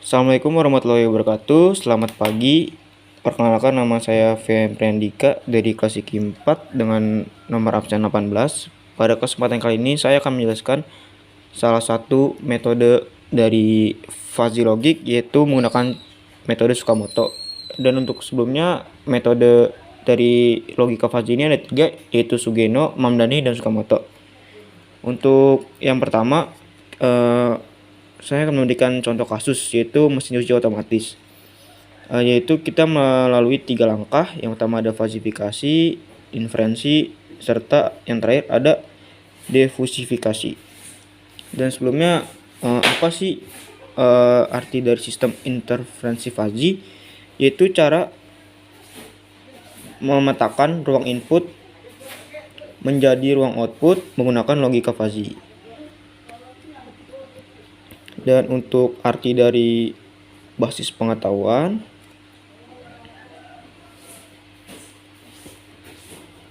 Assalamualaikum warahmatullahi wabarakatuh. Selamat pagi. Perkenalkan, nama saya Febrandika dari kelas IKI 4 dengan nomor absen 18. Pada kesempatan kali ini saya akan menjelaskan salah satu metode dari fuzzy logic, yaitu menggunakan metode Tsukamoto. Dan untuk sebelumnya, metode dari logika fuzzy ini ada 3, yaitu Sugeno, Mamdani, dan Tsukamoto. Untuk yang pertama, saya akan memberikan contoh kasus, yaitu mesin cuci otomatis. Yaitu kita melalui 3 langkah. Yang pertama ada falsifikasi, inferensi, serta yang terakhir ada defusifikasi. Dan sebelumnya, apa sih arti dari sistem interferensi fuzzy? Yaitu cara memetakan ruang input menjadi ruang output menggunakan logika fuzzy. Dan untuk arti dari basis pengetahuan,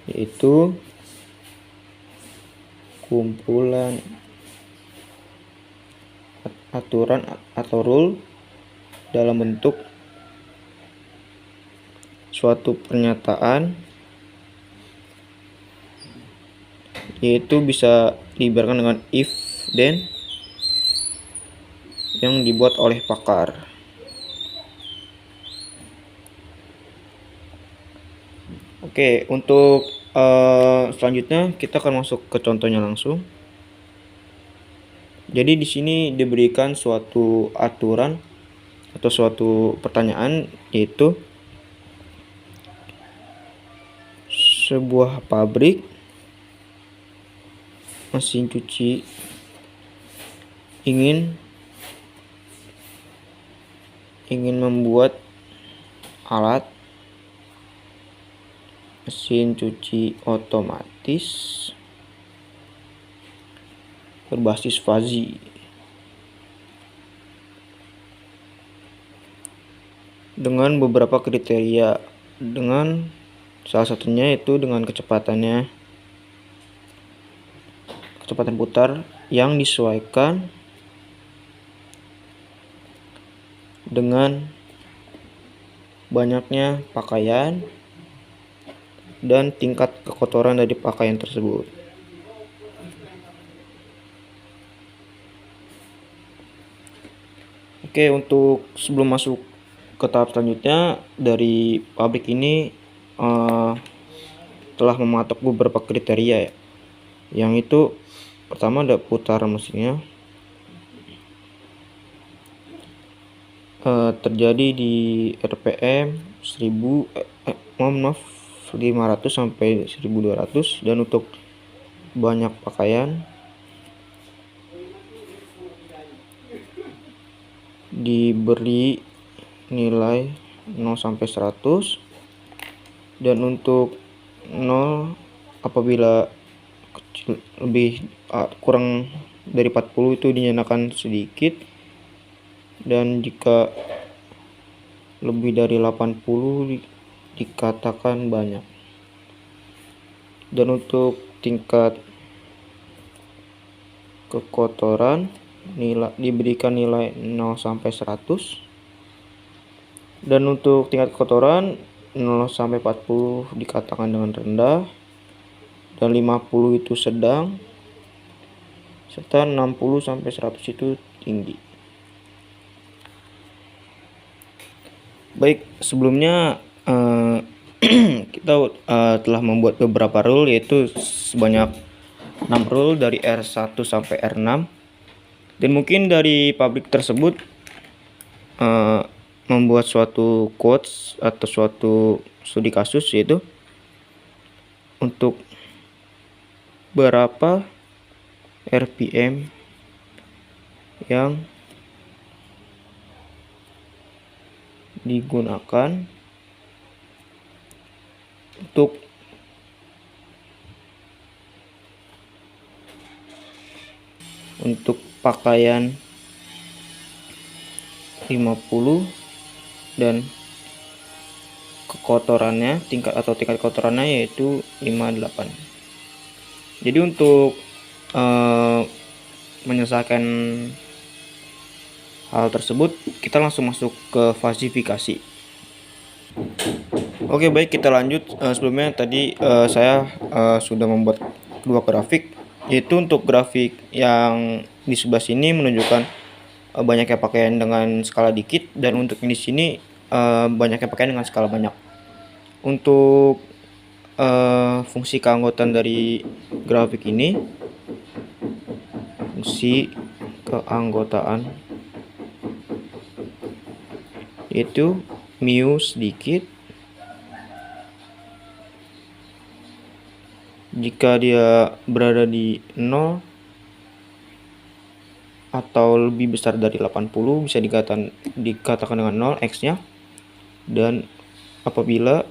yaitu kumpulan aturan atau rule dalam bentuk suatu pernyataan, yaitu bisa diibaratkan dengan if then yang dibuat oleh pakar. Oke, untuk selanjutnya kita akan masuk ke contohnya langsung. Jadi di sini diberikan suatu aturan atau suatu pertanyaan, yaitu sebuah pabrik mesin cuci ingin membuat alat mesin cuci otomatis berbasis fuzzy dengan beberapa kriteria, dengan salah satunya itu dengan kecepatan putar yang disesuaikan dengan banyaknya pakaian dan tingkat kekotoran dari pakaian tersebut. Oke, untuk sebelum masuk ke tahap selanjutnya, dari pabrik ini telah mematok beberapa kriteria, ya. Yang itu pertama ada putaran mesinnya terjadi di RPM 500 sampai 1200, dan untuk banyak pakaian diberi nilai 0 sampai 100, dan untuk 0 apabila kecil, kurang dari 40 itu dinyatakan sedikit, dan jika lebih dari 80 dikatakan banyak. Dan untuk tingkat kekotoran diberikan nilai 0 sampai 100, dan untuk tingkat kekotoran 0 sampai 40 dikatakan dengan rendah, dan 50 itu sedang, serta 60 sampai 100 itu tinggi. Baik, sebelumnya kita telah membuat beberapa rule, yaitu sebanyak 6 rule dari R1 sampai R6. Dan mungkin dari pabrik tersebut membuat suatu quotes atau suatu studi kasus, yaitu untuk berapa RPM yang digunakan untuk pakaian 50, dan kekotorannya tingkat kekotorannya yaitu 58. Jadi untuk menyelesaikan hal tersebut, kita langsung masuk ke falsifikasi. Oke, baik, kita lanjut. Sebelumnya tadi saya sudah membuat dua grafik, yaitu untuk grafik yang di sebelah sini menunjukkan banyaknya pakaian dengan skala dikit, dan untuk yang di sini banyaknya pakaian dengan skala banyak. Untuk fungsi keanggotaan dari grafik ini, fungsi keanggotaan yaitu mu sedikit jika dia berada di 0 atau lebih besar dari 80, bisa dikatakan dengan 0 x-nya, dan apabila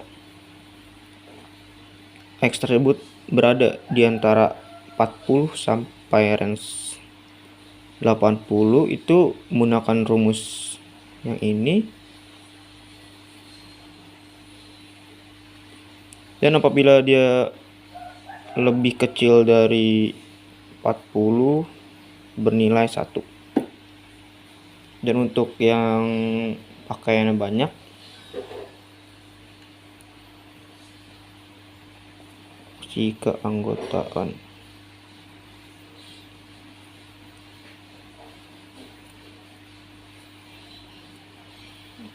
x tersebut berada di antara 40 sampai range 80, itu menggunakan rumus yang ini. Dan apabila dia lebih kecil dari 40, bernilai 1. Dan untuk yang pakaiannya banyak, si keanggotaan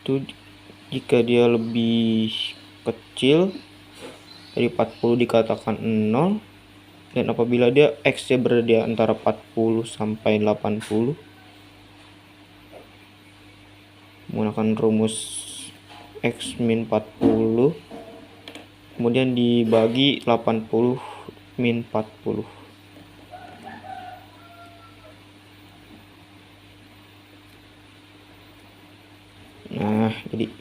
itu jika dia lebih kecil dari 40 dikatakan 0, dan apabila dia x-nya berada di antara 40 sampai 80, menggunakan rumus x min 40 kemudian dibagi 80 min 40. Nah, jadi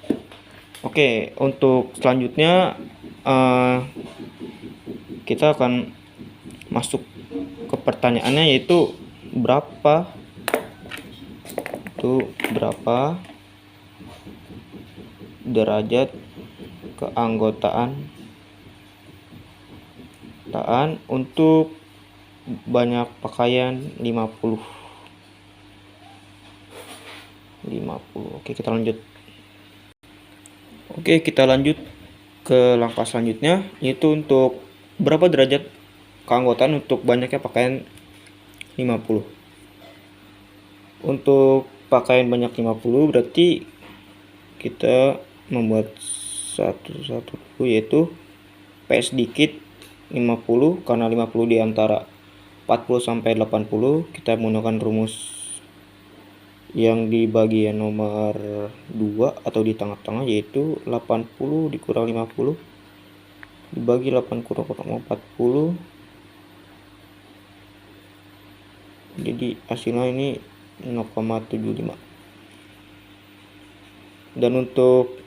oke, untuk selanjutnya kita akan masuk ke pertanyaannya, yaitu berapa derajat keanggotaan untuk banyak pakaian 50. Oke, kita lanjut. Oke, kita lanjut ke langkah selanjutnya, yaitu untuk berapa derajat keanggotaan untuk banyaknya pakaian 50. Untuk pakaian banyak 50 berarti kita membuat satu dulu, yaitu PS dikit 50, karena 50 di antara 40 sampai 80, kita menggunakan rumus yang di bagian nomor 2 atau di tengah-tengah, yaitu 80 dikurang 50 dibagi 8 kurang 40, jadi hasilnya ini 0,75. Dan untuk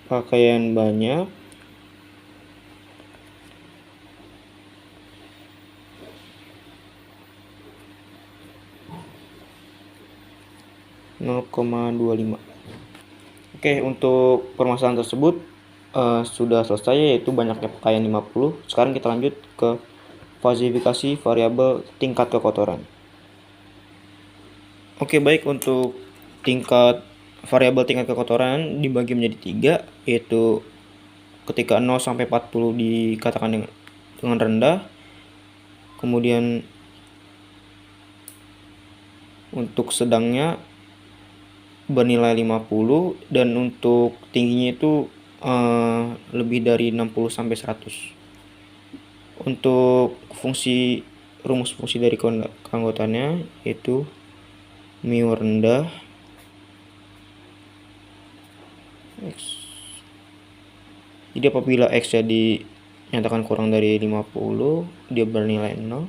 pakaian banyak (0,25). Oke, untuk permasalahan tersebut sudah selesai, yaitu banyaknya pakaian 50. Sekarang kita lanjut ke falsifikasi variabel tingkat kekotoran. Oke, baik, untuk variabel tingkat kekotoran dibagi menjadi 3, yaitu ketika 0 sampai 40 dikatakan dengan rendah, kemudian untuk sedangnya bernilai 50, dan untuk tingginya itu lebih dari 60 sampai 100. Untuk rumus fungsi dari keanggotaannya yaitu mu rendah x. Jadi apabila x jadi dinyatakan kurang dari 50, dia bernilai 0.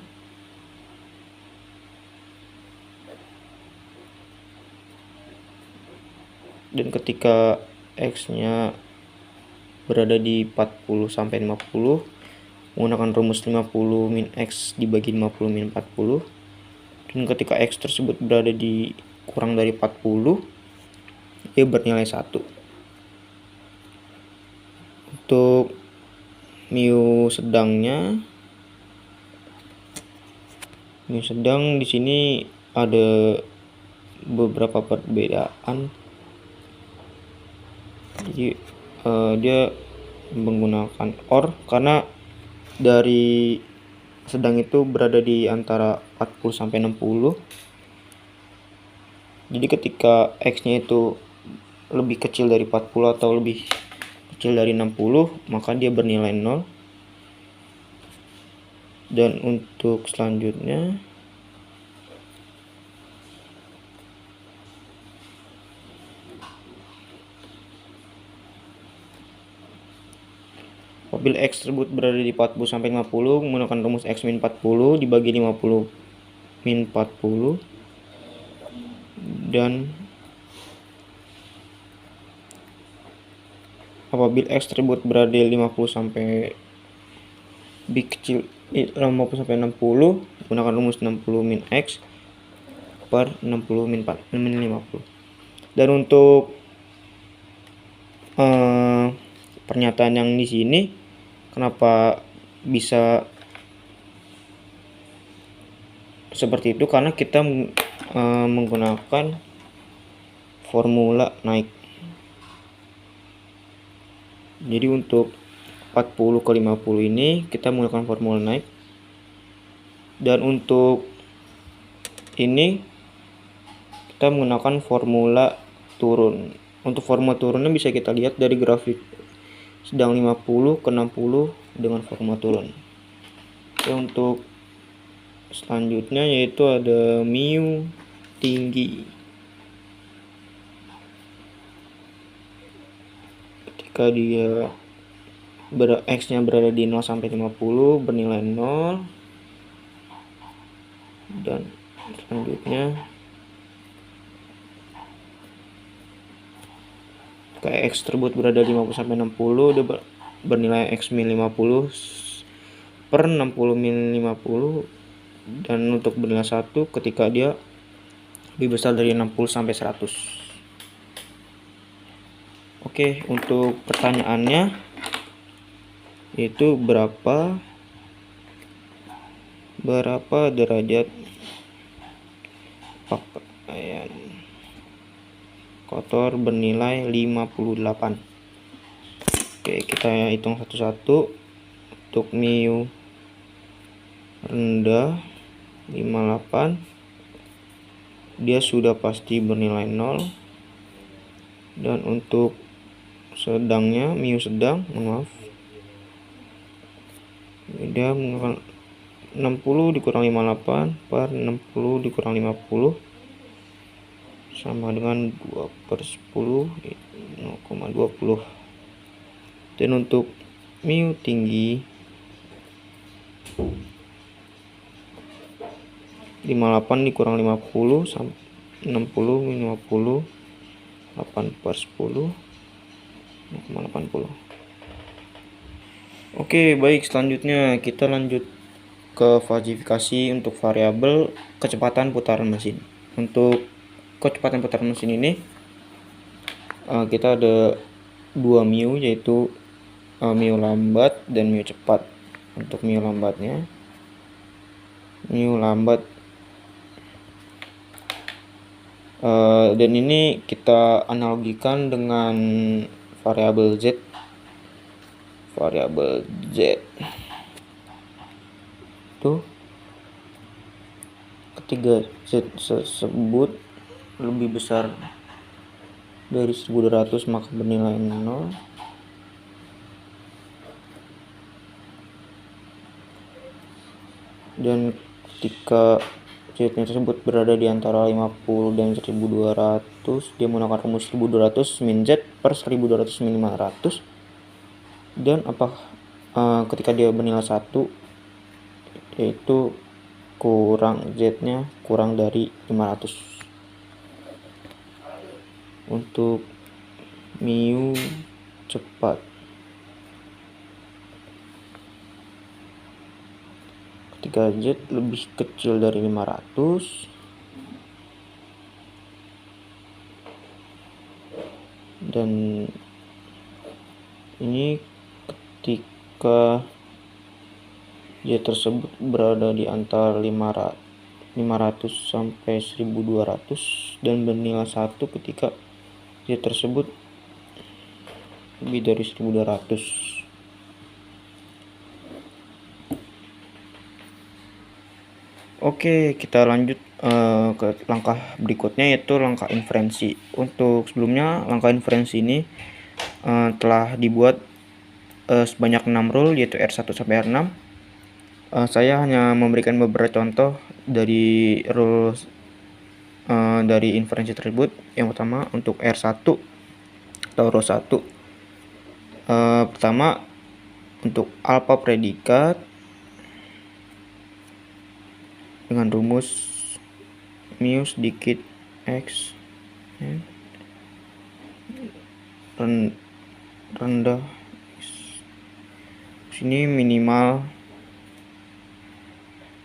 Dan ketika x-nya berada di 40 sampai 50, menggunakan rumus 50 min x dibagi 50 min 40. Dan ketika x tersebut berada di kurang dari 40, dia bernilai 1. Untuk mu sedang di sini ada beberapa perbedaan. Jadi dia menggunakan OR karena dari sedang itu berada di antara 40 sampai 60. Jadi ketika X-nya itu lebih kecil dari 40 atau lebih kecil dari 60, maka dia bernilai 0. Dan untuk selanjutnya apabila X tersebut berada di 40 sampai 50, menggunakan rumus X min 40 dibagi 50 min 40, dan apabila X tersebut berada di 50 sampai lebih kecil 50 sampai 60, menggunakan rumus 60 min X per 60 min 50. Dan untuk pernyataan yang di sini kenapa bisa seperti itu, karena kita menggunakan formula naik. Jadi untuk 40 ke 50 ini kita menggunakan formula naik, dan untuk ini kita menggunakan formula turun. Untuk formula turunnya bisa kita lihat dari grafik sedang 50 ke 60 dengan formula turun. Oke, untuk selanjutnya yaitu ada mu tinggi. Ketika dia X-nya berada di 0 sampai 50 bernilai 0. Dan selanjutnya kayak X tersebut berada di 50 sampai 60, dia bernilai X min 50 per 60 min 50, dan untuk bernilai 1 ketika dia lebih besar dari 60 sampai 100. Oke, untuk pertanyaannya yaitu berapa derajat pakaian kotor bernilai 58. Oke, kita hitung satu-satu. Untuk mu rendah 58, dia sudah pasti bernilai 0. Dan untuk sedangnya, mu sedang, dia menggunakan 60 dikurang 58 per 60 dikurang 50 sama dengan 2/10, 0,20. Dan untuk mu tinggi 58 dikurang 50 sama 60 min 50, 8/10, 0,80. Oke, baik, selanjutnya kita lanjut ke falsifikasi untuk variabel kecepatan putaran mesin. Untuk kecepatan putaran mesin ini kita ada dua mu, yaitu mu lambat dan mu cepat. Untuk mu lambatnya, mu lambat dan ini kita analogikan dengan variabel Z. Variabel Z itu ketika Z tersebut lebih besar dari 1200 maka bernilai 0. Dan ketika Z-nya tersebut berada di antara 50 dan 1200, dia menggunakan rumus 1200 min Z per 1200 min 500. Dan ketika dia bernilai 1, yaitu kurang Z-nya kurang dari 500. Untuk mu cepat, ketika Z lebih kecil dari 500, dan ini ketika Z tersebut berada di antara 500 500 sampai 1200 dan bernilai 1 ketika Z tersebut lebih dari 1200. Oke, kita lanjut ke langkah berikutnya, yaitu langkah inferensi. Untuk sebelumnya, langkah inferensi ini telah dibuat sebanyak 6 rule, yaitu R1 sampai R6. Saya hanya memberikan beberapa contoh dari rules dari inferensi tersebut. Yang pertama untuk R1 atau row 1. Pertama untuk alpha predikat dengan rumus mu sedikit x rendah sini minimal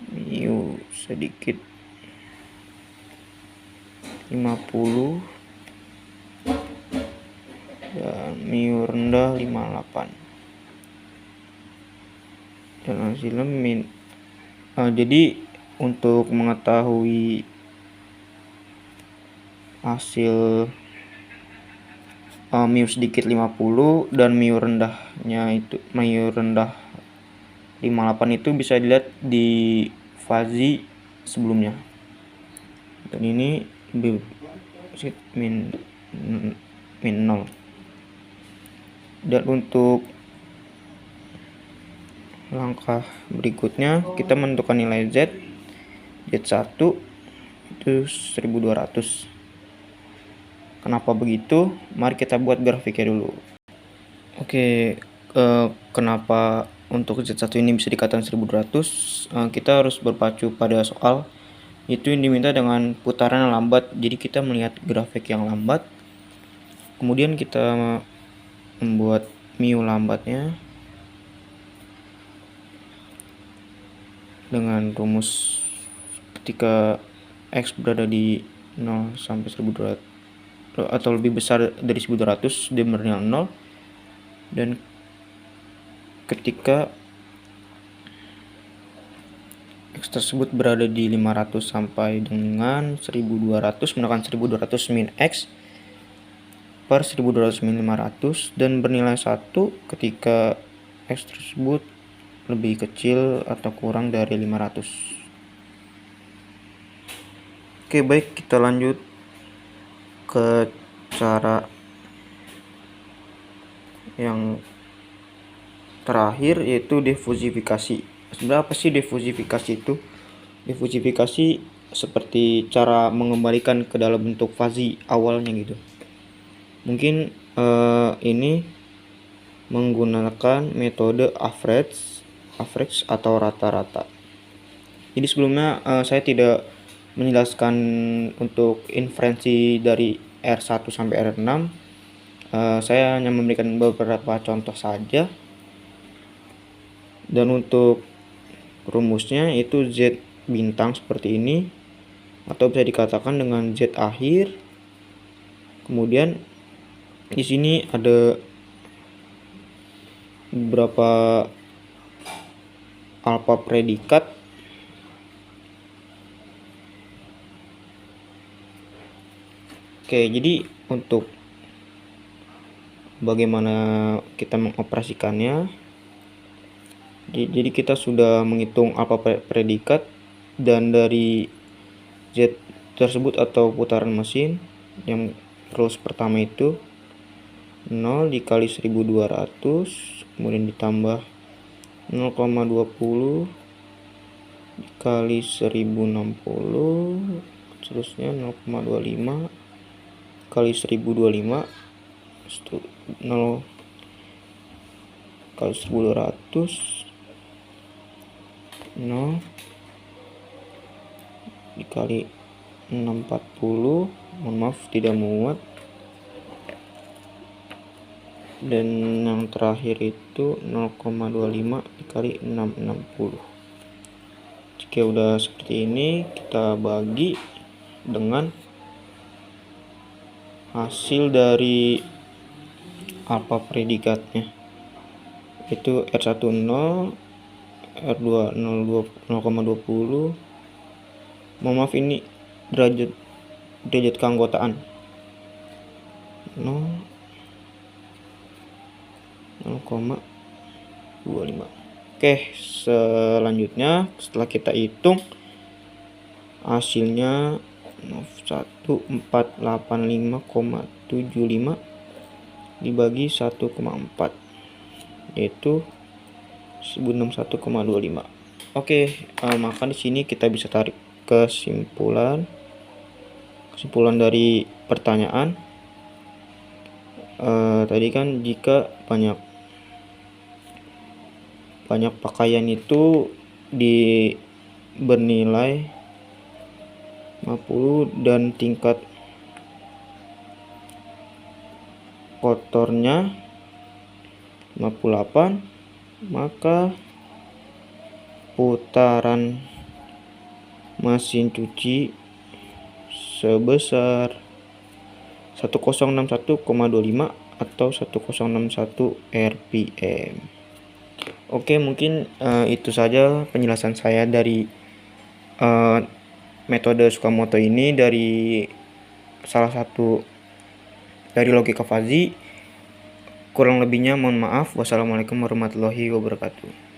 mu sedikit 50 dan mu rendah 58 dan hasilnya jadi untuk mengetahui hasil mu sedikit 50 dan mu rendahnya itu mu rendah 58 itu bisa dilihat di fuzzy sebelumnya, dan ini min 0. Dan untuk langkah berikutnya kita menentukan nilai Z1 itu 1200. Kenapa begitu? Mari kita buat grafiknya dulu. Oke, kenapa untuk Z1 ini bisa dikatakan 1200? Kita harus berpacu pada soal itu yang diminta dengan putaran yang lambat. Jadi kita melihat grafik yang lambat, kemudian kita membuat mu lambatnya dengan rumus ketika X berada di 0 sampai 1200 atau lebih besar dari 1200 dia bernilai 0, dan ketika X tersebut berada di 500 sampai dengan 1200 menggunakan 1200 min X per 1200 min 500 dan bernilai 1 ketika X tersebut lebih kecil atau kurang dari 500. Oke, baik, kita lanjut ke cara yang terakhir, yaitu difusifikasi. Sebenarnya apa sih difusifikasi itu? Difusifikasi seperti cara mengembalikan ke dalam bentuk fuzzy awalnya gitu. Mungkin ini menggunakan metode average atau rata-rata. Jadi sebelumnya saya tidak menjelaskan untuk inferensi dari R1 sampai R6. Saya hanya memberikan beberapa contoh saja. Dan untuk rumusnya itu Z bintang seperti ini, atau bisa dikatakan dengan Z akhir. Kemudian di sini ada beberapa alpha predikat. Oke, jadi untuk bagaimana kita mengoperasikannya, jadi kita sudah menghitung alpha predikat, dan dari Z tersebut atau putaran mesin yang rules pertama itu 0 dikali 1200, kemudian ditambah 0,20 dikali 1060, seterusnya 0,25 kali 1025, 0 kali 1200, 0 dikali 640, mohon maaf tidak muat, dan yang terakhir itu 0,25 dikali 660. Jika udah seperti ini, kita bagi dengan hasil dari alpha predikatnya, itu R10, R2 0,20, Mohon maaf, ini derajat keanggotaan 0,25. Oke, selanjutnya setelah kita hitung hasilnya 1485,75 dibagi 1,4 yaitu 1061,25. Oke, maka di sini kita bisa tarik kesimpulan dari pertanyaan. Tadi kan jika banyak pakaian itu bernilai 50 dan tingkat kotornya 58, maka putaran mesin cuci sebesar 1061,25 atau 1061 rpm. Oke, mungkin itu saja penjelasan saya dari metode Tsukamoto ini, dari salah satu dari logika Fuzzy. Kurang lebihnya mohon maaf. Wassalamualaikum warahmatullahi wabarakatuh.